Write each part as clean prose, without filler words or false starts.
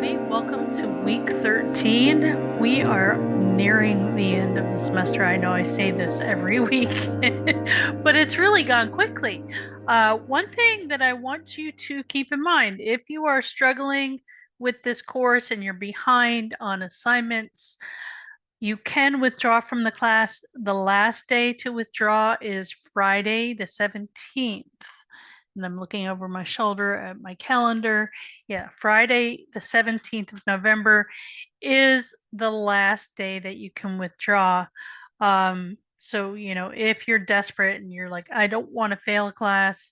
everybody. Welcome to week 13. We are nearing the end of the semester. I know I say this every week, but it's really gone quickly. One thing that I want you to keep in mind, if you are struggling with this course and you're behind on assignments, you can withdraw from the class. The last day to withdraw is Friday, the 17th. And I'm looking over my shoulder at my calendar. Yeah, Friday, the 17th of November is the last day that you can withdraw. So, if you're desperate and you're like, I don't want to fail a class,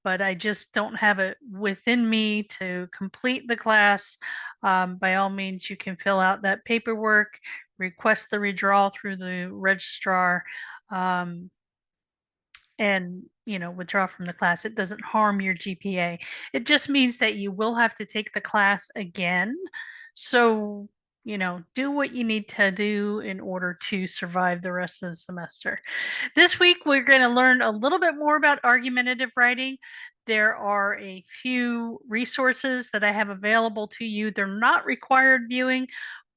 but I just don't have it within me to complete the class, by all means, you can fill out that paperwork, request the withdrawal through the registrar. And withdraw from the class. It doesn't harm your GPA. It just means that you will have to take the class again. So, do what you need to do in order to survive the rest of the semester. This week, we're going to learn a little bit more about argumentative writing. There are a few resources that I have available to you. They're not required viewing,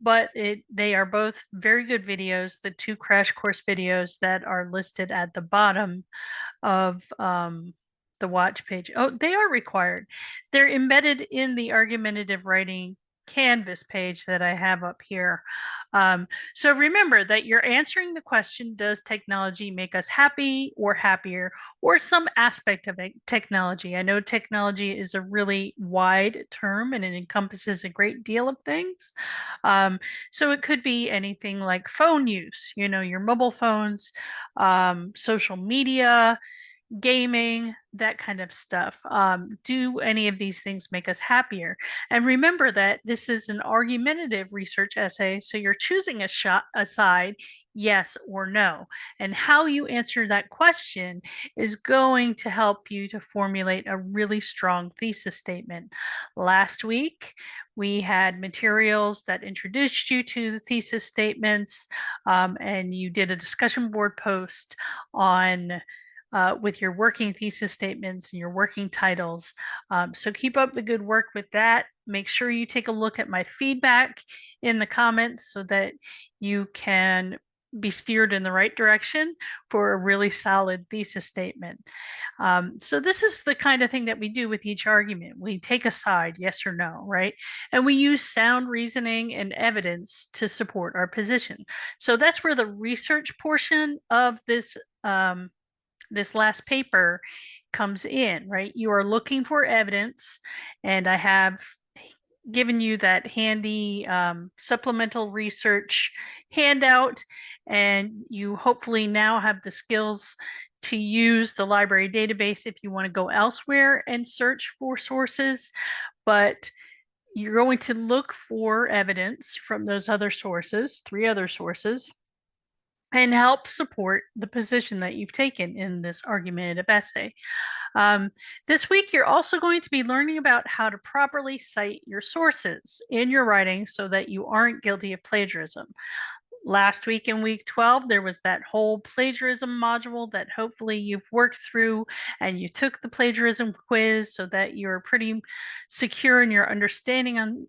but they are both very good videos, the two crash course videos that are listed at the bottom of the watch page. Oh, they are required. They're embedded in the argumentative writing Canvas page that I have up here. So remember that you're answering the question, does technology make us happy or happier, or some aspect of it, technology? I know technology is a really wide term and it encompasses a great deal of things. So it could be anything like phone use, your mobile phones, social media, gaming, that kind of stuff. Do any of these things make us happier? And remember that this is an argumentative research essay, so you're choosing a side, yes or no. And how you answer that question is going to help you to formulate a really strong thesis statement. Last week, we had materials that introduced you to the thesis statements, and you did a discussion board post on with your working thesis statements and your working titles. So keep up the good work with that. Make sure you take a look at my feedback in the comments so that you can be steered in the right direction for a really solid thesis statement. So this is the kind of thing that we do with each argument. We take a side, yes or no, right? And we use sound reasoning and evidence to support our position. So that's where the research portion of this last paper comes in, right? You are looking for evidence, and I have given you that handy supplemental research handout, and you hopefully now have the skills to use the library database if you want to go elsewhere and search for sources. But you're going to look for evidence from those other sources, three other sources, and help support the position that you've taken in this argumentative essay. This week, you're also going to be learning about how to properly cite your sources in your writing so that you aren't guilty of plagiarism. Last week in week 12, there was that whole plagiarism module that hopefully you've worked through, and you took the plagiarism quiz so that you're pretty secure in your understanding on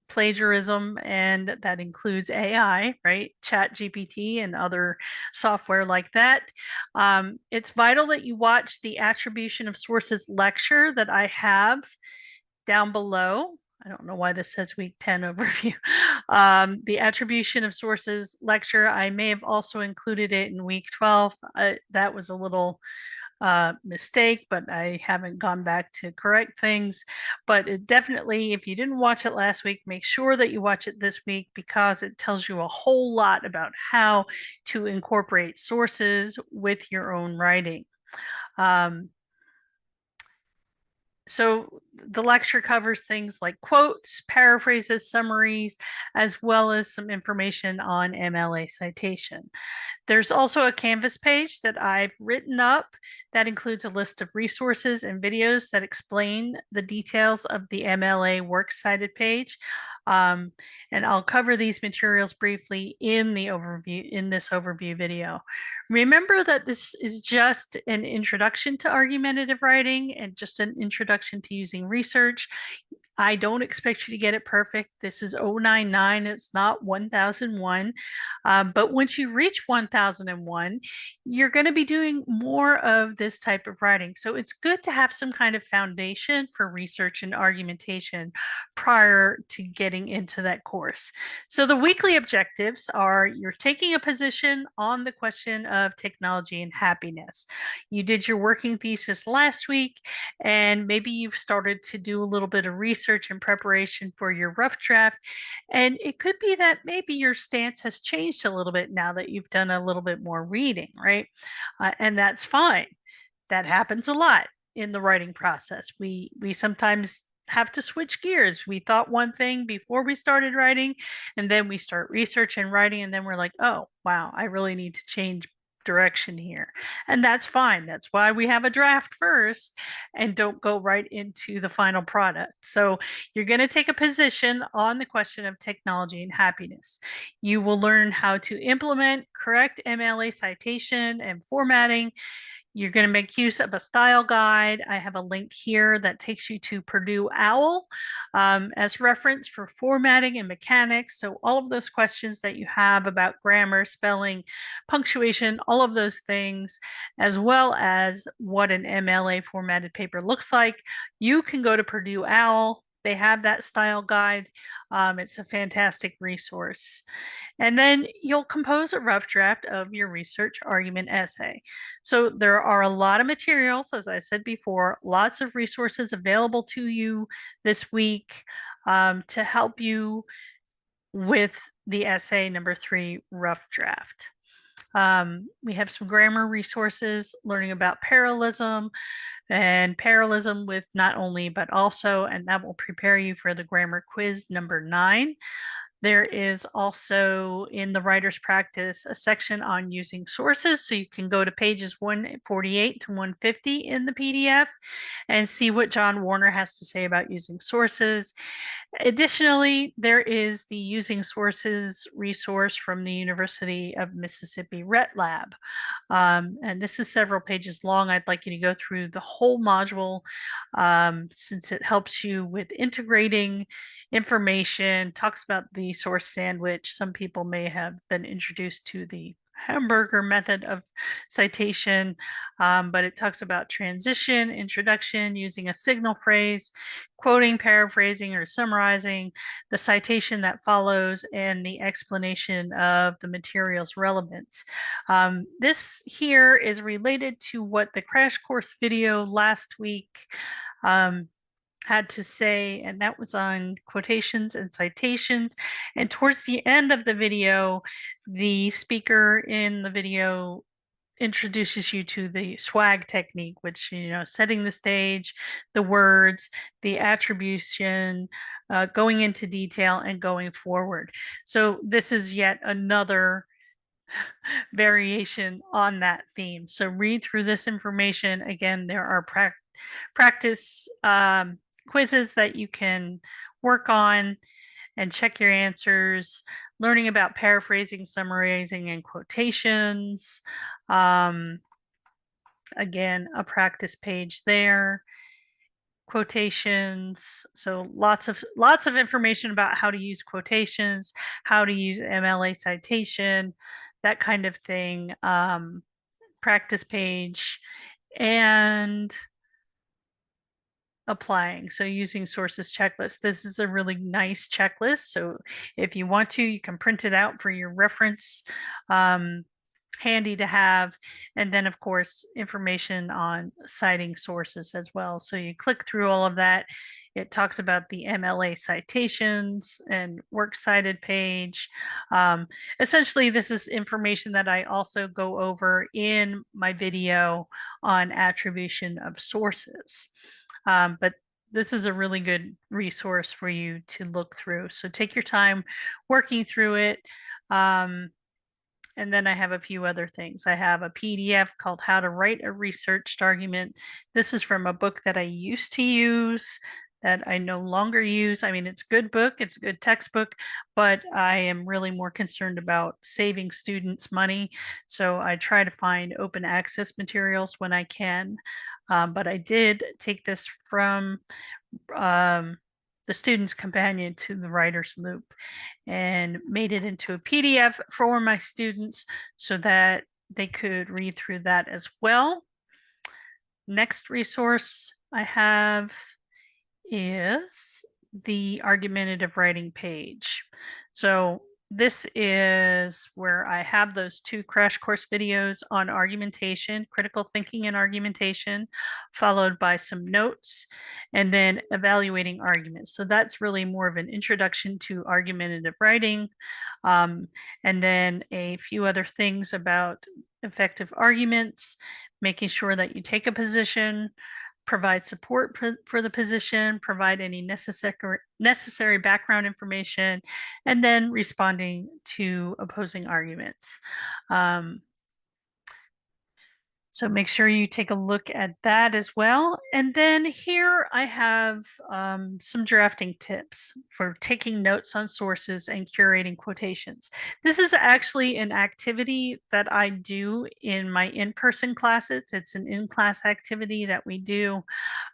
plagiarism, and that includes AI, right? Chat GPT and other software like that. It's vital that you watch the attribution of sources lecture that I have down below. I don't know why this says week 10 overview. The attribution of sources lecture, I may have also included it in week 12. That was a little mistake, but I haven't gone back to correct things. But it definitely, if you didn't watch it last week, make sure that you watch it this week, because it tells you a whole lot about how to incorporate sources with your own writing. So the lecture covers things like quotes, paraphrases, summaries, as well as some information on MLA citation. There's also a Canvas page that I've written up that includes a list of resources and videos that explain the details of the MLA works cited page. And I'll cover these materials briefly in this overview video. Remember that this is just an introduction to argumentative writing and just an introduction to using research. I don't expect you to get it perfect. This is 099. It's not 1001. But once you reach 1001, you're going to be doing more of this type of writing. So it's good to have some kind of foundation for research and argumentation prior to getting into that course. So the weekly objectives are you're taking a position on the question of technology and happiness. You did your working thesis last week, and maybe you've started to do a little bit of research and preparation for your rough draft. And it could be that maybe your stance has changed a little bit now that you've done a little bit more reading, right? And that's fine. That happens a lot in the writing process. We sometimes have to switch gears. We thought one thing before we started writing, and then we start research and writing, and then we're like, oh, wow, I really need to change direction here. And that's fine. That's why we have a draft first and don't go right into the final product. So you're going to take a position on the question of technology and happiness. You will learn how to implement correct MLA citation and formatting. You're going to make use of a style guide. I have a link here that takes you to Purdue OWL as reference for formatting and mechanics. So all of those questions that you have about grammar, spelling, punctuation, all of those things, as well as what an MLA formatted paper looks like, you can go to Purdue OWL. They have that style guide. It's a fantastic resource. And then you'll compose a rough draft of your research argument essay. So there are a lot of materials, as I said before, lots of resources available to you this week to help you with the essay number 3 rough draft. We have some grammar resources, learning about parallelism and parallelism with not only but also, and that will prepare you for the grammar quiz number 9. There is also in the writer's practice a section on using sources. So you can go to pages 148 to 150 in the PDF and see what John Warner has to say about using sources. Additionally, there is the Using Sources resource from the University of Mississippi Rhet Lab. And this is several pages long. I'd like you to go through the whole module since it helps you with integrating information, talks about the source sandwich. Some people may have been introduced to the hamburger method of citation, but it talks about transition, introduction, using a signal phrase, quoting, paraphrasing, or summarizing, the citation that follows, and the explanation of the material's relevance. This here is related to what the crash course video last week had to say, and that was on quotations and citations. And towards the end of the video, the speaker in the video introduces you to the swag technique, which, setting the stage, the words, the attribution, going into detail, and going forward. So this is yet another variation on that theme. So read through this information. Again, there are practice quizzes that you can work on and check your answers, learning about paraphrasing, summarizing, and quotations. Again, a practice page there. Quotations. So lots of information about how to use quotations, how to use MLA citation, that kind of thing. Practice page and applying. So using sources checklist. This is a really nice checklist. So if you want to, you can print it out for your reference. Handy to have. And then, of course, information on citing sources as well. So you click through all of that. It talks about the MLA citations and works cited page. Essentially, this is information that I also go over in my video on attribution of sources. But this is a really good resource for you to look through. So take your time working through it. And then I have a few other things. I have a PDF called How to Write a Researched Argument. This is from a book that I used to use that I no longer use. I mean, it's a good book, it's a good textbook, but I am really more concerned about saving students money. So I try to find open access materials when I can. But I did take this from the student's companion to the writer's loop, and made it into a PDF for my students so that they could read through that as well. Next resource I have is the argumentative writing page. So this is where I have those 2 crash course videos on argumentation, critical thinking and argumentation, followed by some notes, and then evaluating arguments. So that's really more of an introduction to argumentative writing, and then a few other things about effective arguments, making sure that you take a position, provide support for the position, provide any necessary background information, and then responding to opposing arguments. So make sure you take a look at that as well. And then here I have some drafting tips for taking notes on sources and curating quotations. This is actually an activity that I do in my in-person classes. It's an in-class activity that we do.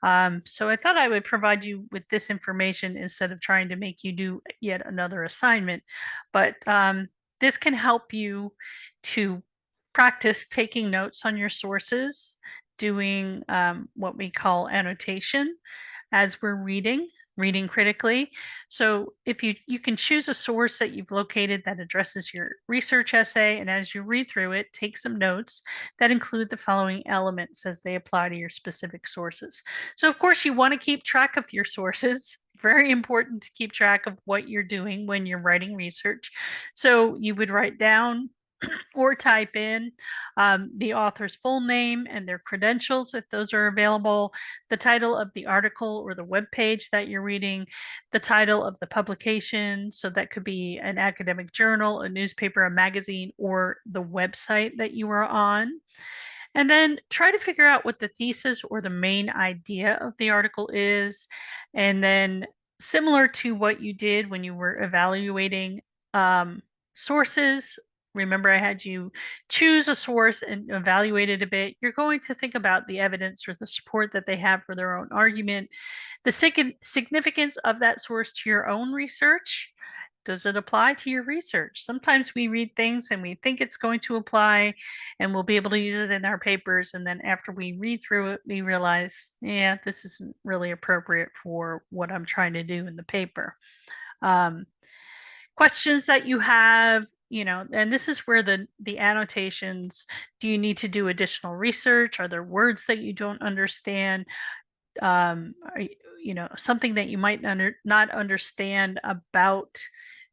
So I thought I would provide you with this information instead of trying to make you do yet another assignment. But this can help you to practice taking notes on your sources, doing what we call annotation as we're reading critically. So if you can choose a source that you've located that addresses your research essay, and as you read through it, take some notes that include the following elements as they apply to your specific sources. So of course you want to keep track of your sources. Very important to keep track of what you're doing when you're writing research. So you would write down or type in the author's full name and their credentials if those are available, the title of the article or the web page that you're reading, the title of the publication. So that could be an academic journal, a newspaper, a magazine, or the website that you are on. And then try to figure out what the thesis or the main idea of the article is. And then similar to what you did when you were evaluating sources, remember I had you choose a source and evaluate it a bit. You're going to think about the evidence or the support that they have for their own argument, the significance of that source to your own research. Does it apply to your research? Sometimes we read things and we think it's going to apply and we'll be able to use it in our papers. And then after we read through it, we realize, yeah, this isn't really appropriate for what I'm trying to do in the paper. Questions that you have, and this is where the annotations, do you need to do additional research? Are there words that you don't understand? Something that you might not understand about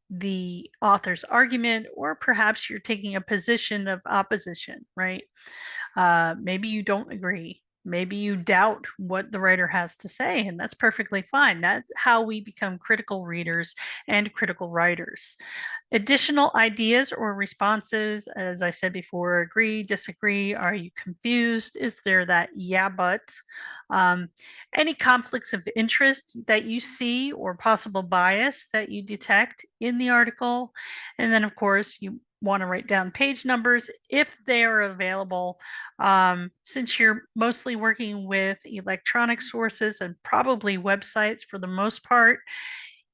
the author's argument, or perhaps you're taking a position of opposition, right? Maybe you don't agree. Maybe you doubt what the writer has to say, and that's perfectly fine. That's how we become critical readers and critical writers. Additional ideas or responses, as I said before, agree, disagree, are you confused? Is there that yeah, but? Any conflicts of interest that you see or possible bias that you detect in the article. And then, of course, you want to write down page numbers if they are available. Since you're mostly working with electronic sources and probably websites for the most part,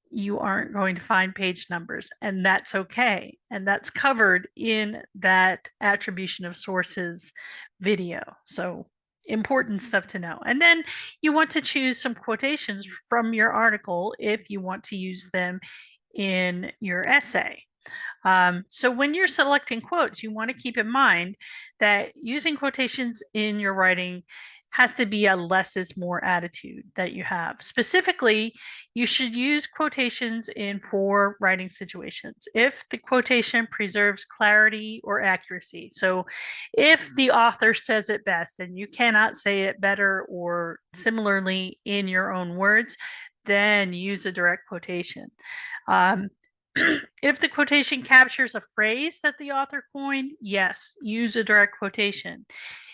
you aren't going to find page numbers, and that's okay. And that's covered in that attribution of sources video. So important stuff to know. And then you want to choose some quotations from your article if you want to use them in your essay. So when you're selecting quotes, you want to keep in mind that using quotations in your writing has to be a less is more attitude that you have. Specifically, you should use quotations in 4 writing situations if the quotation preserves clarity or accuracy. So if the author says it best and you cannot say it better or similarly in your own words, then use a direct quotation. If the quotation captures a phrase that the author coined, yes, use a direct quotation.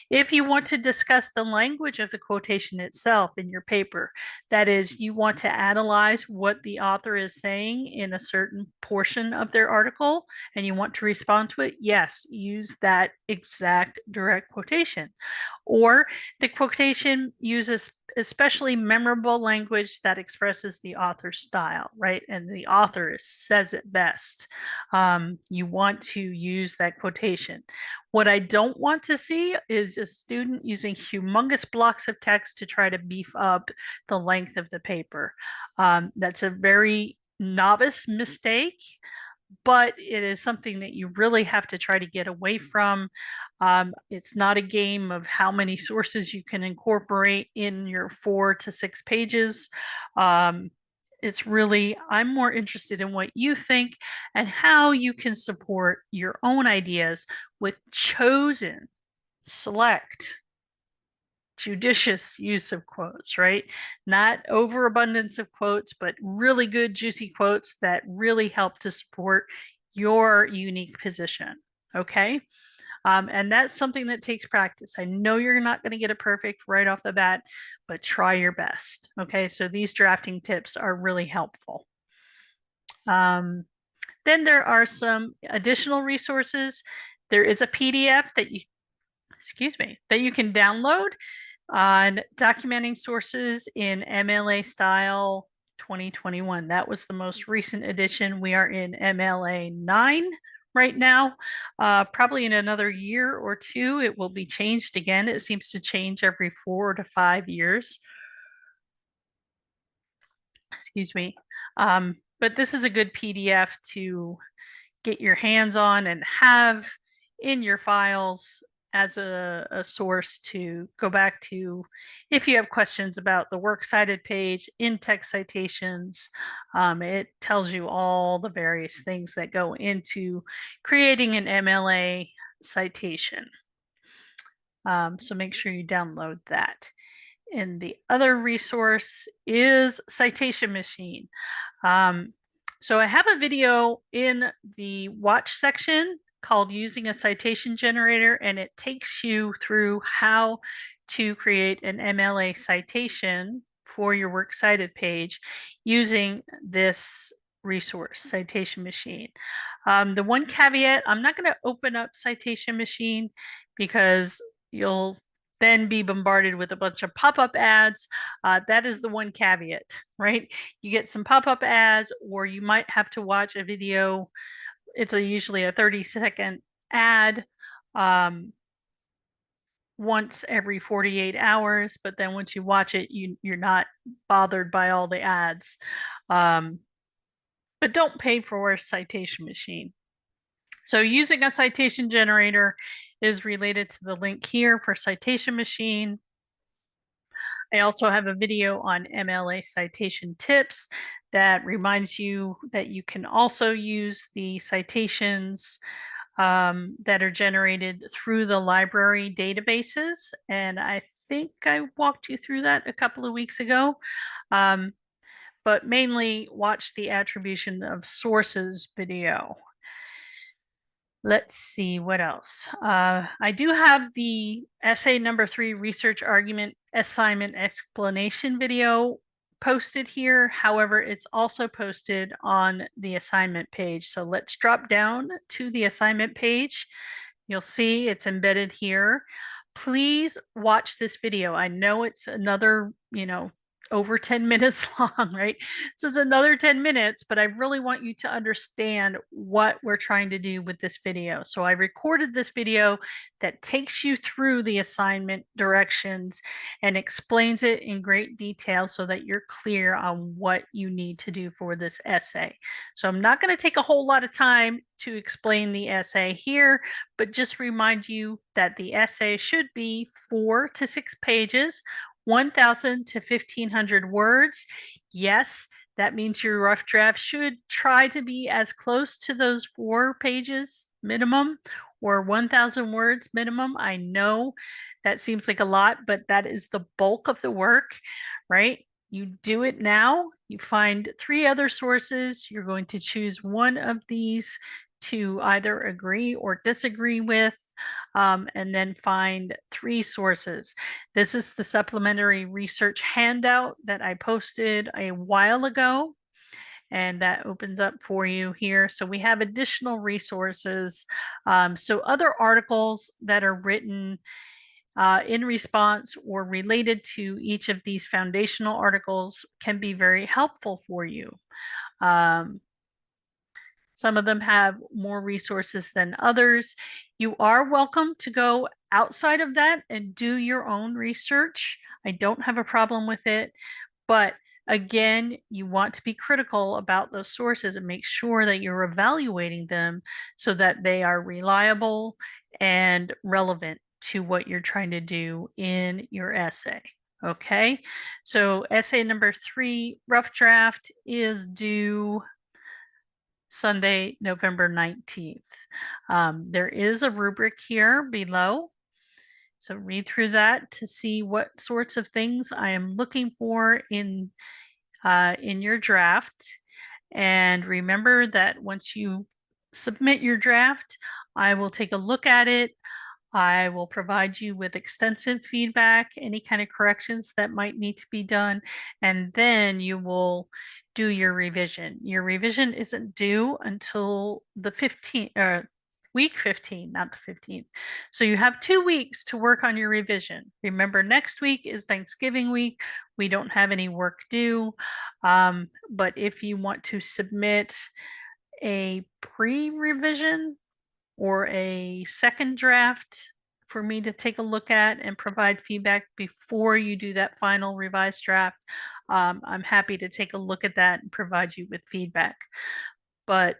If you want to discuss the language of the quotation itself in your paper, that is, you want to analyze what the author is saying in a certain portion of their article and you want to respond to it, yes, use that exact direct quotation. Or the quotation uses especially memorable language that expresses the author's style, right? And the author says it best. You want to use that quotation. What I don't want to see is a student using humongous blocks of text to try to beef up the length of the paper. That's a very novice mistake, but it is something that you really have to try to get away from. It's not a game of how many sources you can incorporate in your 4 to 6 pages. It's really, I'm more interested in what you think and how you can support your own ideas with chosen, select, judicious use of quotes, right? Not overabundance of quotes, but really good, juicy quotes that really help to support your unique position. Okay. And that's something that takes practice. I know you're not going to get it perfect right off the bat, but try your best. Okay. So these drafting tips are really helpful. Then there are some additional resources. There is a PDF that you, that you can download on documenting sources in MLA style 2021. That was the most recent edition. We are in MLA 9 right now. Probably in another year or two, it will be changed again. It seems to change every 4 to 5 years. Excuse me. But this is a good PDF to get your hands on and have in your files as a source to go back to if you have questions about the works cited page, in-text citations. It tells you all the various things that go into creating an MLA citation. So make sure you download that. And the other resource is Citation Machine. So I have a video in the watch section called Using a Citation Generator, and it takes you through how to create an MLA citation for your works cited page using this resource, Citation Machine. The one caveat, I'm not going to open up Citation Machine because you'll then be bombarded with a bunch of pop-up ads. That is the one caveat, right? You get some pop-up ads, or you might have to watch a video. It's usually a 30-second ad once every 48 hours, but then once you watch it, you're not bothered by all the ads. But don't pay for a Citation Machine. So using a citation generator is related to the link here for Citation Machine. I also have a video on MLA citation tips that reminds you that you can also use the citations that are generated through the library databases. And I think I walked you through that a couple of weeks ago. But mainly watch the attribution of sources video. Let's see what else. I do have the essay number 3 research argument assignment explanation video posted here. However, it's also posted on the assignment page. So let's drop down to the assignment page. You'll see it's embedded here. Please watch this video. I know it's another, over 10 minutes long, right? So it's another 10 minutes, but I really want you to understand what we're trying to do with this video. So I recorded this video that takes you through the assignment directions and explains it in great detail so that you're clear on what you need to do for this essay. So I'm not going to take a whole lot of time to explain the essay here, but just remind you that the essay should be 4 to 6 pages, 1,000 to 1,500 words. Yes, that means your rough draft should try to be as close to those 4 pages minimum or 1,000 words minimum. I know that seems like a lot, but that is the bulk of the work, right? You do it now, you find 3 other sources. You're going to choose one of these to either agree or disagree with. And then find 3 sources. This is the supplementary research handout that I posted a while ago, and that opens up for you here. So we have additional resources. So other articles that are written in response or related to each of these foundational articles can be very helpful for you. Some of them have more resources than others. You are welcome to go outside of that and do your own research. I don't have a problem with it, but again, you want to be critical about those sources and make sure that you're evaluating them so that they are reliable and relevant to what you're trying to do in your essay. Okay, so essay number 3, rough draft, is due Sunday, November 19th. There is a rubric here below. So read through that to see what sorts of things I am looking for in your draft. And remember that once you submit your draft, I will take a look at it. I will provide you with extensive feedback, any kind of corrections that might need to be done, and then you will do your revision. Your revision isn't due until the 15th, week 15, not the 15th. So you have 2 weeks to work on your revision. Remember, next week is Thanksgiving week. We don't have any work due. But if you want to submit a pre-revision or a second draft for me to take a look at and provide feedback before you do that final revised draft, I'm happy to take a look at that and provide you with feedback. But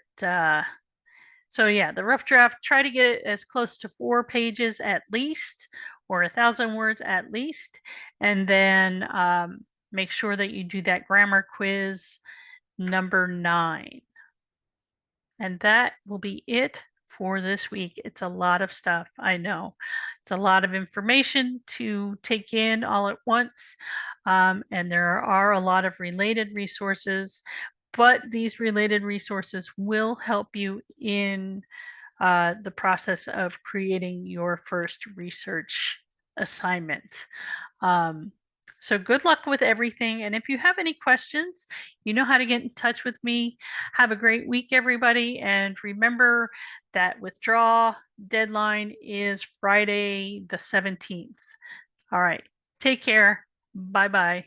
so yeah, the rough draft, try to get it as close to 4 pages at least, or 1,000 words at least, and then make sure that you do that grammar quiz number 9. And that will be it for this week. It's a lot of stuff, I know. It's a lot of information to take in all at once. And there are a lot of related resources, but these related resources will help you in the process of creating your first research assignment. So good luck with everything. And if you have any questions, you know how to get in touch with me. Have a great week, everybody. And remember that withdraw deadline is Friday the 17th. All right. Take care. Bye-bye.